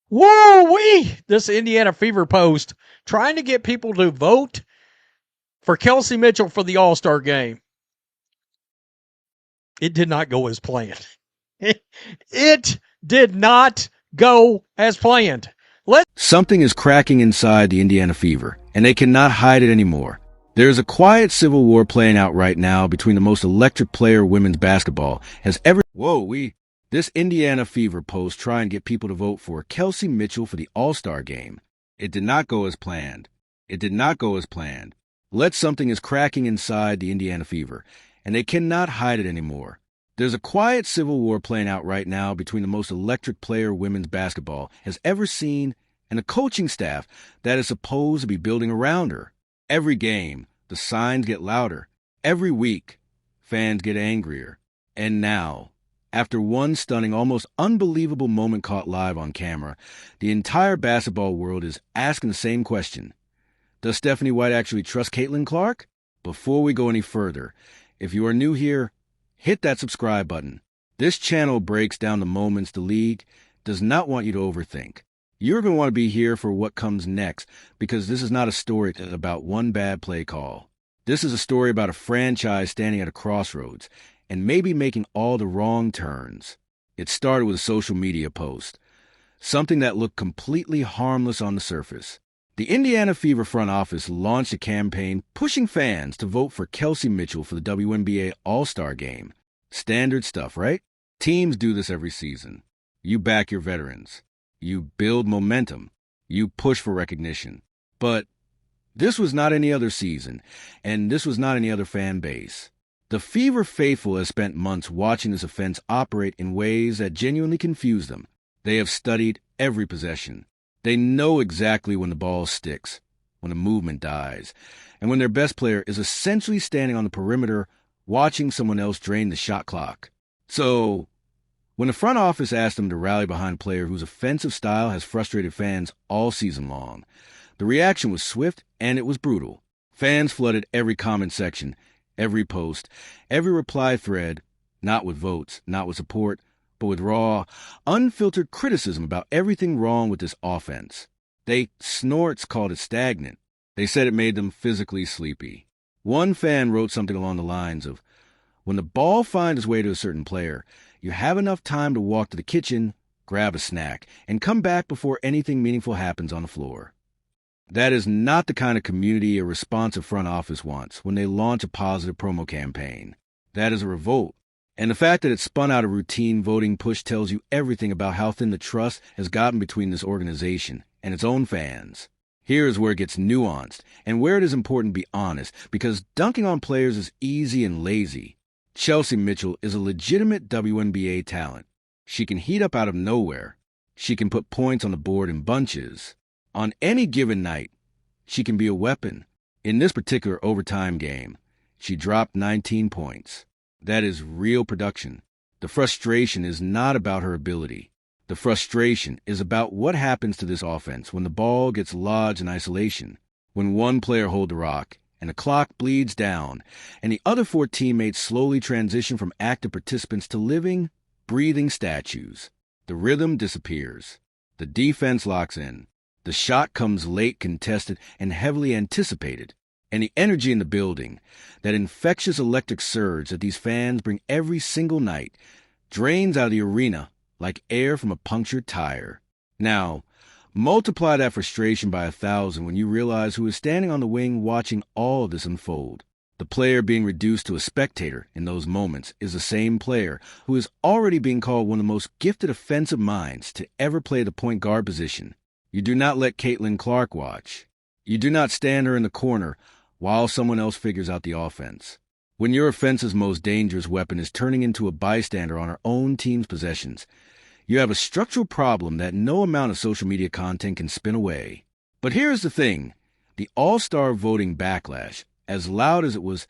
Woo-wee! This Indiana Fever post trying to get people to vote for Kelsey Mitchell for the All-Star game. It did not go as planned. It did not go as planned. Something is cracking inside the Indiana Fever, and they cannot hide it anymore. There is a quiet civil war playing out right now between the most electric player women's basketball has ever... This Indiana Fever post try and get people to vote for Kelsey Mitchell for the All-Star game. It did not go as planned. It did not go as planned. Something is cracking inside the Indiana Fever, and they cannot hide it anymore. There's a quiet civil war playing out right now between the most electric player women's basketball has ever seen and a coaching staff that is supposed to be building around her. Every game, the signs get louder. Every week, fans get angrier. And now, after one stunning, almost unbelievable moment caught live on camera, the entire basketball world is asking the same question. Does Stephanie White actually trust Caitlin Clark? Before we go any further, if you are new here, hit that subscribe button. This channel breaks down the moments the league does not want you to overthink. You're going to want to be here for what comes next, because this is not a story about one bad play call. This is a story about a franchise standing at a crossroads and maybe making all the wrong turns. It started with a social media post, something that looked completely harmless on the surface. The Indiana Fever front office launched a campaign pushing fans to vote for Kelsey Mitchell for the WNBA All-Star game. Standard stuff, right? Teams do this every season. You back your veterans. You build momentum. You push for recognition. But this was not any other season, and this was not any other fan base. The Fever faithful has spent months watching this offense operate in ways that genuinely confuse them. They have studied every possession. They know exactly when the ball sticks, when the movement dies, and when their best player is essentially standing on the perimeter watching someone else drain the shot clock. So, when the front office asked them to rally behind a player whose offensive style has frustrated fans all season long, the reaction was swift and it was brutal. Fans flooded every comment section, every post, every reply thread, not with votes, not with support, but with raw, unfiltered criticism about everything wrong with this offense. Snorts called it stagnant. They said it made them physically sleepy. One fan wrote something along the lines of, when the ball finds its way to a certain player, you have enough time to walk to the kitchen, grab a snack, and come back before anything meaningful happens on the floor. That is not the kind of community a responsive front office wants when they launch a positive promo campaign. That is a revolt. And the fact that it spun out a routine voting push tells you everything about how thin the trust has gotten between this organization and its own fans. Here is where it gets nuanced, and where it is important to be honest, because dunking on players is easy and lazy. Kelsey Mitchell is a legitimate WNBA talent. She can heat up out of nowhere. She can put points on the board in bunches. On any given night, she can be a weapon. In this particular overtime game, she dropped 19 points. That is real production. The frustration is not about her ability. The frustration is about what happens to this offense when the ball gets lodged in isolation, when one player holds the rock and the clock bleeds down, and the other four teammates slowly transition from active participants to living, breathing statues. The rhythm disappears. The defense locks in. The shot comes late, contested, and heavily anticipated. And the energy in the building, that infectious electric surge that these fans bring every single night, drains out of the arena like air from a punctured tire. Now, multiply that frustration by 1,000 when you realize who is standing on the wing watching all of this unfold. The player being reduced to a spectator in those moments is the same player who is already being called one of the most gifted offensive minds to ever play the point guard position. You do not let Caitlin Clark watch. You do not stand her in the corner while someone else figures out the offense. When your offense's most dangerous weapon is turning into a bystander on our own team's possessions, you have a structural problem that no amount of social media content can spin away. But here's the thing. The All-Star voting backlash, as loud as it was,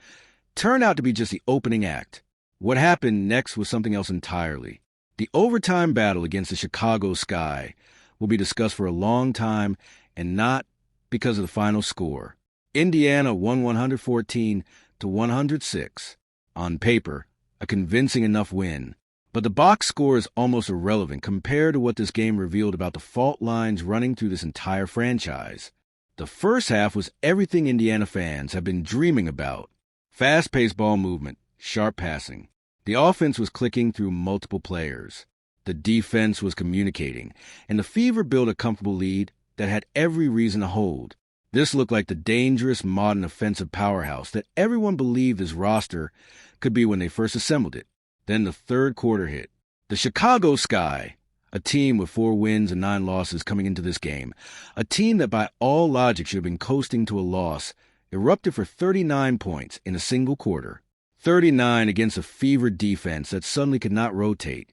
turned out to be just the opening act. What happened next was something else entirely. The overtime battle against the Chicago Sky will be discussed for a long time, and not because of the final score. Indiana won 114 to 106. On paper, a convincing enough win. But the box score is almost irrelevant compared to what this game revealed about the fault lines running through this entire franchise. The first half was everything Indiana fans have been dreaming about. Fast-paced ball movement, sharp passing. The offense was clicking through multiple players. The defense was communicating, and the Fever built a comfortable lead that had every reason to hold. This looked like the dangerous modern offensive powerhouse that everyone believed this roster could be when they first assembled it. Then the third quarter hit. The Chicago Sky, a team with 4 wins and 9 losses coming into this game, a team that by all logic should have been coasting to a loss, erupted for 39 points in a single quarter. 39 against a Fever defense that suddenly could not rotate,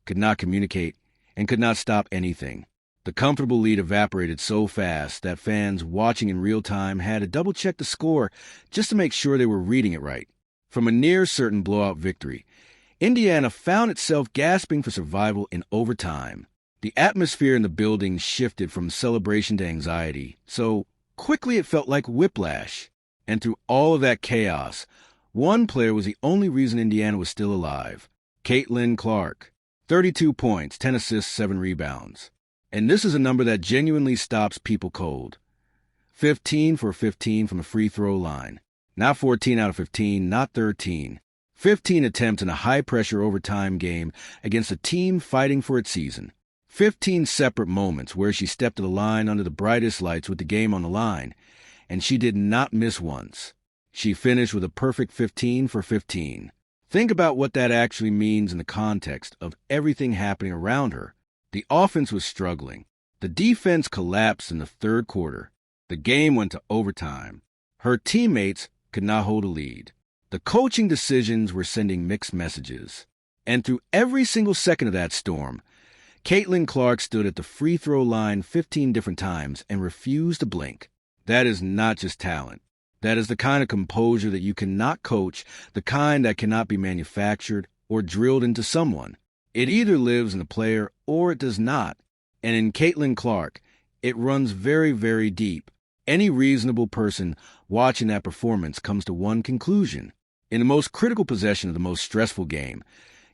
could not communicate, and could not stop anything. The comfortable lead evaporated so fast that fans watching in real time had to double-check the score just to make sure they were reading it right. From a near-certain blowout victory, Indiana found itself gasping for survival in overtime. The atmosphere in the building shifted from celebration to anxiety, so quickly it felt like whiplash. And through all of that chaos, one player was the only reason Indiana was still alive. Caitlin Clark. 32 points, 10 assists, 7 rebounds. And this is a number that genuinely stops people cold. 15 for 15 from the free throw line. Not 14 out of 15, not 13. 15 attempts in a high-pressure overtime game against a team fighting for its season. 15 separate moments where she stepped to the line under the brightest lights with the game on the line, and she did not miss once. She finished with a perfect 15 for 15. Think about what that actually means in the context of everything happening around her. The offense was struggling. The defense collapsed in the third quarter. The game went to overtime. Her teammates could not hold a lead. The coaching decisions were sending mixed messages. And through every single second of that storm, Caitlin Clark stood at the free throw line 15 different times and refused to blink. That is not just talent. That is the kind of composure that you cannot coach, the kind that cannot be manufactured or drilled into someone. It either lives in the player or it does not. And in Caitlin Clark, it runs very, very deep. Any reasonable person watching that performance comes to one conclusion. In the most critical possession of the most stressful game,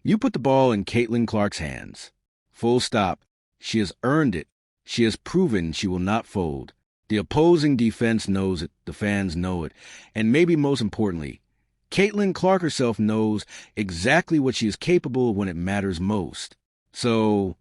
you put the ball in Caitlin Clark's hands. Full stop. She has earned it. She has proven she will not fold. The opposing defense knows it, the fans know it, and maybe most importantly, Caitlin Clark herself knows exactly what she is capable of when it matters most. So,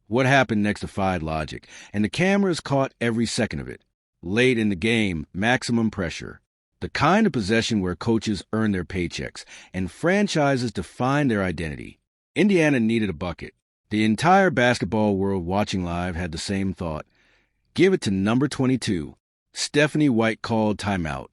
what happened next defied logic, and the cameras caught every second of it. Late in the game, maximum pressure. The kind of possession where coaches earn their paychecks and franchises define their identity. Indiana needed a bucket. The entire basketball world watching live had the same thought. Give it to number 22. Stephanie White called timeout,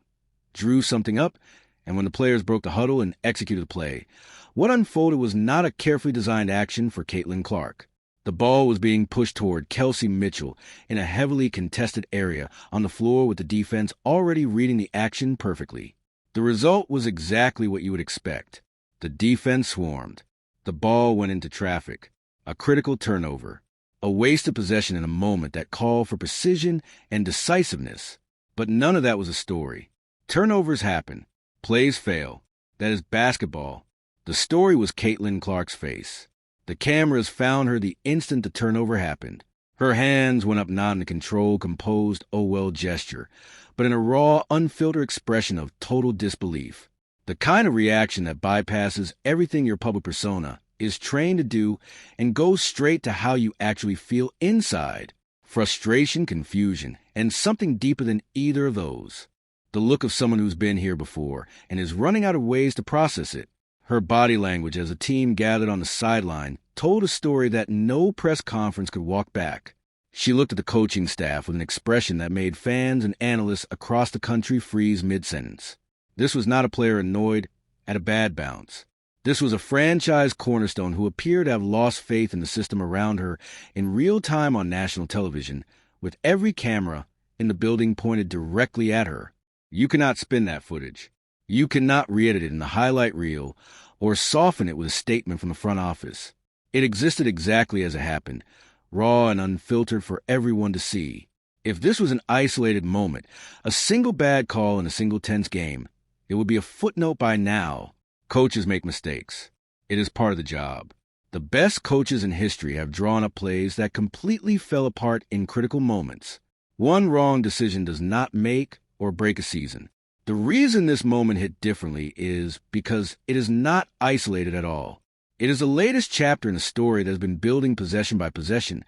drew something up, and when the players broke the huddle and executed the play, what unfolded was not a carefully designed action for Caitlin Clark. The ball was being pushed toward Kelsey Mitchell in a heavily contested area on the floor with the defense already reading the action perfectly. The result was exactly what you would expect. The defense swarmed. The ball went into traffic. A critical turnover. A wasted possession in a moment that called for precision and decisiveness. But none of that was a story. Turnovers happen. Plays fail. That is basketball. The story was Caitlin Clark's face. The cameras found her the instant the turnover happened. Her hands went up not in a controlled, composed, oh well gesture, but in a raw, unfiltered expression of total disbelief. The kind of reaction that bypasses everything your public persona is trained to do and goes straight to how you actually feel inside. Frustration, confusion, and something deeper than either of those. The look of someone who's been here before and is running out of ways to process it. Her body language as a team gathered on the sideline told a story that no press conference could walk back. She looked at the coaching staff with an expression that made fans and analysts across the country freeze mid-sentence. This was not a player annoyed at a bad bounce. This was a franchise cornerstone who appeared to have lost faith in the system around her in real time on national television, with every camera in the building pointed directly at her. You cannot spin that footage. You cannot re-edit it in the highlight reel or soften it with a statement from the front office. It existed exactly as it happened, raw and unfiltered for everyone to see. If this was an isolated moment, a single bad call in a single tense game, it would be a footnote by now. Coaches make mistakes. It is part of the job. The best coaches in history have drawn up plays that completely fell apart in critical moments. One wrong decision does not make or break a season. The reason this moment hit differently is because it is not isolated at all. It is the latest chapter in a story that has been building possession by possession,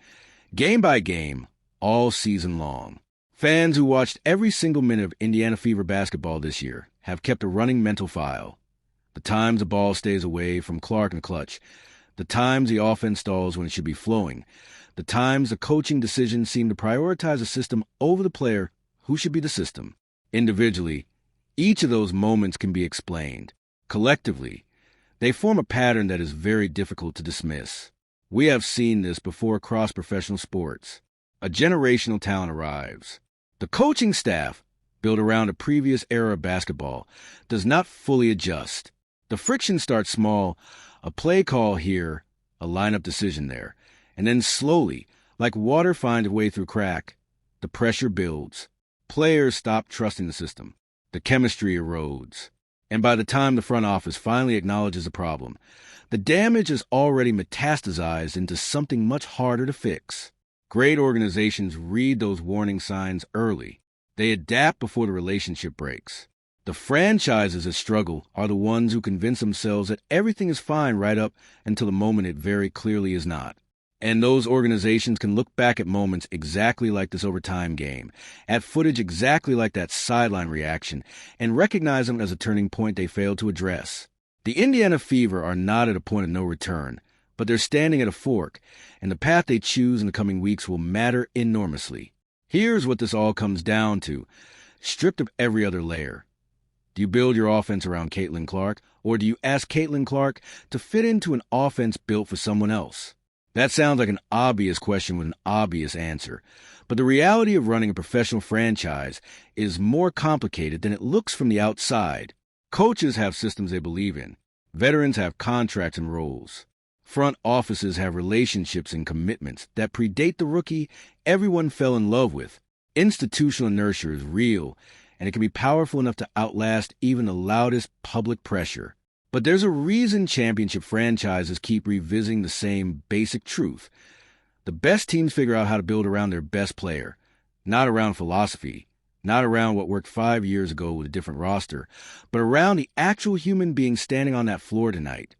game by game, all season long. Fans who watched every single minute of Indiana Fever basketball this year have kept a running mental file. The times the ball stays away from Clark and clutch, the times the offense stalls when it should be flowing, the times the coaching decisions seem to prioritize a system over the player who should be the system. Individually, each of those moments can be explained. Collectively, they form a pattern that is very difficult to dismiss. We have seen this before across professional sports. A generational talent arrives. The coaching staff, built around a previous era of basketball, does not fully adjust. The friction starts small, a play call here, a lineup decision there, and then slowly, like water finds a way through crack, the pressure builds. Players stop trusting the system. The chemistry erodes. And by the time the front office finally acknowledges the problem, the damage is already metastasized into something much harder to fix. Great organizations read those warning signs early. They adapt before the relationship breaks. The franchises that struggle are the ones who convince themselves that everything is fine right up until the moment it very clearly is not. And those organizations can look back at moments exactly like this overtime game, at footage exactly like that sideline reaction, and recognize them as a turning point they failed to address. The Indiana Fever are not at a point of no return, but they're standing at a fork, and the path they choose in the coming weeks will matter enormously. Here's what this all comes down to, stripped of every other layer. Do you build your offense around Caitlin Clark, or do you ask Caitlin Clark to fit into an offense built for someone else? That sounds like an obvious question with an obvious answer, but the reality of running a professional franchise is more complicated than it looks from the outside. Coaches have systems they believe in. Veterans have contracts and roles. Front offices have relationships and commitments that predate the rookie everyone fell in love with. Institutional inertia is real, and it can be powerful enough to outlast even the loudest public pressure. But there's a reason championship franchises keep revisiting the same basic truth. The best teams figure out how to build around their best player, not around philosophy, not around what worked 5 years ago with a different roster, but around the actual human being standing on that floor tonight,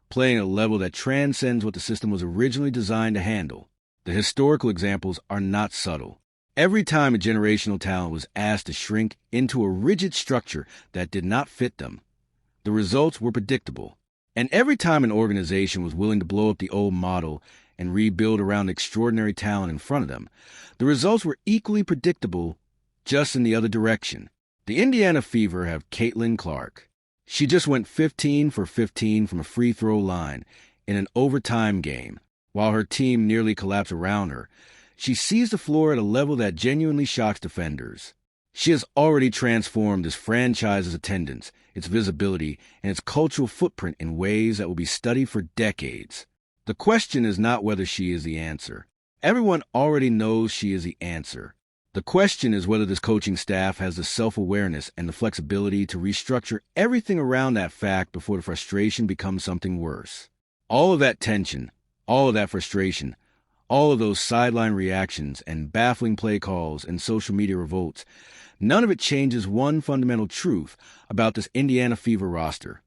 playing at a level that transcends what the system was originally designed to handle. The historical examples are not subtle. Every time a generational talent was asked to shrink into a rigid structure that did not fit them, the results were predictable. And every time an organization was willing to blow up the old model and rebuild around extraordinary talent in front of them, the results were equally predictable, just in the other direction. The Indiana Fever have Caitlin Clark. She just went 15 for 15 from a free throw line in an overtime game. While her team nearly collapsed around her, she sees the floor at a level that genuinely shocks defenders. She has already transformed this franchise's attendance, its visibility, and its cultural footprint in ways that will be studied for decades. The question is not whether she is the answer. Everyone already knows she is the answer. The question is whether this coaching staff has the self-awareness and the flexibility to restructure everything around that fact before the frustration becomes something worse. All of that tension, all of that frustration, all of those sideline reactions and baffling play calls and social media revolts, none of it changes one fundamental truth about this Indiana Fever roster.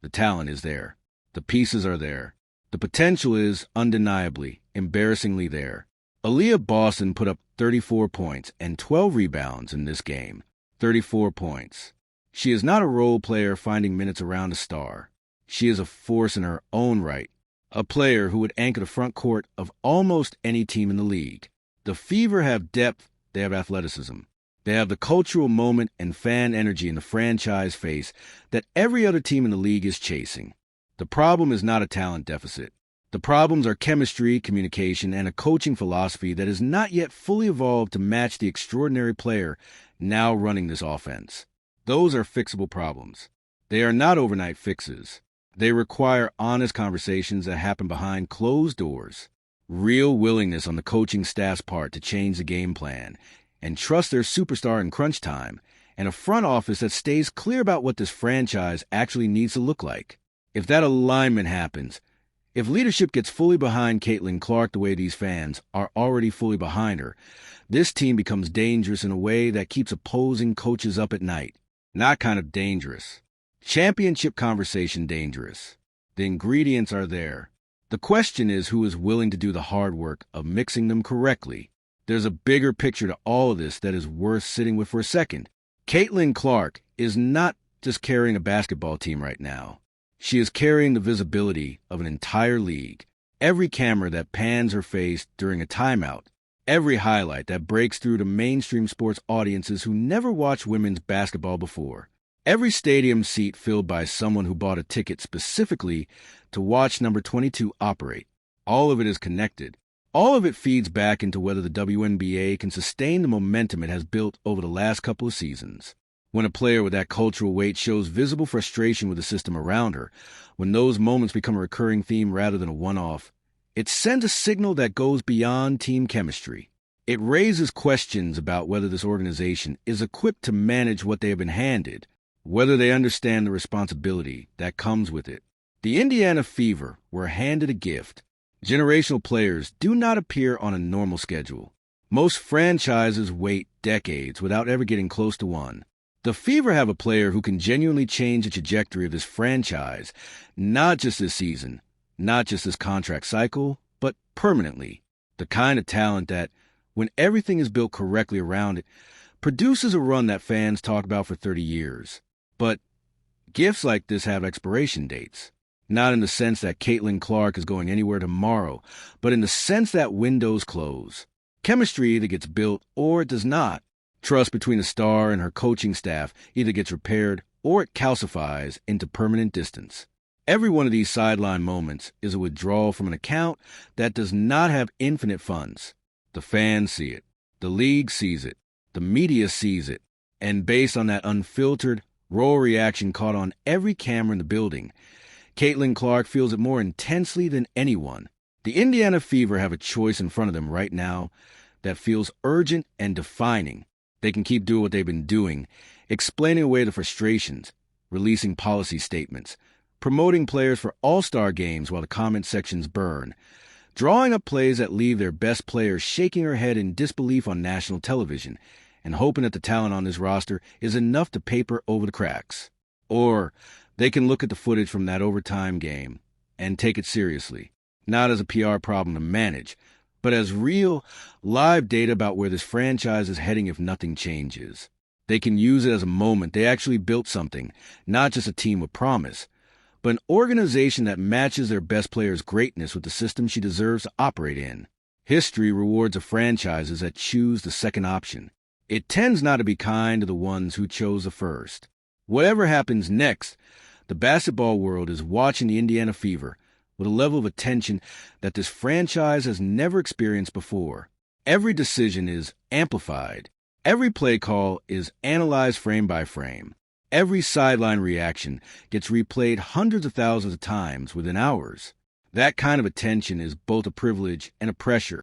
The talent is there. The pieces are there. The potential is undeniably, embarrassingly there. Aaliyah Boston put up 34 points and 12 rebounds in this game. 34 points. She is not a role player finding minutes around a star. She is a force in her own right. A player who would anchor the front court of almost any team in the league. The Fever have depth, they have athleticism. They have the cultural moment and fan energy in the franchise face that every other team in the league is chasing. The problem is not a talent deficit. The problems are chemistry, communication, and a coaching philosophy that is not yet fully evolved to match the extraordinary player now running this offense. Those are fixable problems. They are not overnight fixes. They require honest conversations that happen behind closed doors, real willingness on the coaching staff's part to change the game plan and trust their superstar in crunch time, and a front office that stays clear about what this franchise actually needs to look like. If that alignment happens, If leadership gets fully behind Caitlin Clark the way these fans are already fully behind her, this team becomes dangerous in a way that keeps opposing coaches up at night. Not kind of dangerous. Championship conversation dangerous. The ingredients are there. The question is who is willing to do the hard work of mixing them correctly. There's a bigger picture to all of this that is worth sitting with for a second. Caitlin Clark is not just carrying a basketball team right now. She is carrying the visibility of an entire league. Every camera that pans her face during a timeout, every highlight that breaks through to mainstream sports audiences who never watched women's basketball before. Every stadium seat filled by someone who bought a ticket specifically to watch number 22 operate. All of it is connected. All of it feeds back into whether the WNBA can sustain the momentum it has built over the last couple of seasons. When a player with that cultural weight shows visible frustration with the system around her, when those moments become a recurring theme rather than a one-off, it sends a signal that goes beyond team chemistry. It raises questions about whether this organization is equipped to manage what they have been handed, whether they understand the responsibility that comes with it. The Indiana Fever were handed a gift. Generational players do not appear on a normal schedule. Most franchises wait decades without ever getting close to one. The Fever have a player who can genuinely change the trajectory of this franchise, not just this season, not just this contract cycle, but permanently. The kind of talent that, when everything is built correctly around it, produces a run that fans talk about for 30 years. But gifts like this have expiration dates. Not in the sense that Caitlin Clark is going anywhere tomorrow, but in the sense that windows close. Chemistry either gets built or it does not. Trust between the star and her coaching staff either gets repaired or it calcifies into permanent distance. Every one of these sideline moments is a withdrawal from an account that does not have infinite funds. The fans see it. The league sees it. The media sees it. And based on that unfiltered, raw reaction caught on every camera in the building, Caitlin Clark feels it more intensely than anyone. The Indiana Fever have a choice in front of them right now that feels urgent and defining. They can keep doing what they've been doing, explaining away the frustrations, releasing policy statements, promoting players for all-star games while the comment sections burn, drawing up plays that leave their best players shaking her head in disbelief on national television, and hoping that the talent on this roster is enough to paper over the cracks. Or they can look at the footage from that overtime game and take it seriously, not as a PR problem to manage, but as real, live data about where this franchise is heading if nothing changes. They can use it as a moment they actually built something, not just a team with promise, but an organization that matches their best player's greatness with the system she deserves to operate in. History rewards the franchises that choose the second option. It tends not to be kind to the ones who chose the first. Whatever happens next, the basketball world is watching the Indiana Fever with a level of attention that this franchise has never experienced before. Every decision is amplified. Every play call is analyzed frame by frame. Every sideline reaction gets replayed hundreds of thousands of times within hours. That kind of attention is both a privilege and a pressure.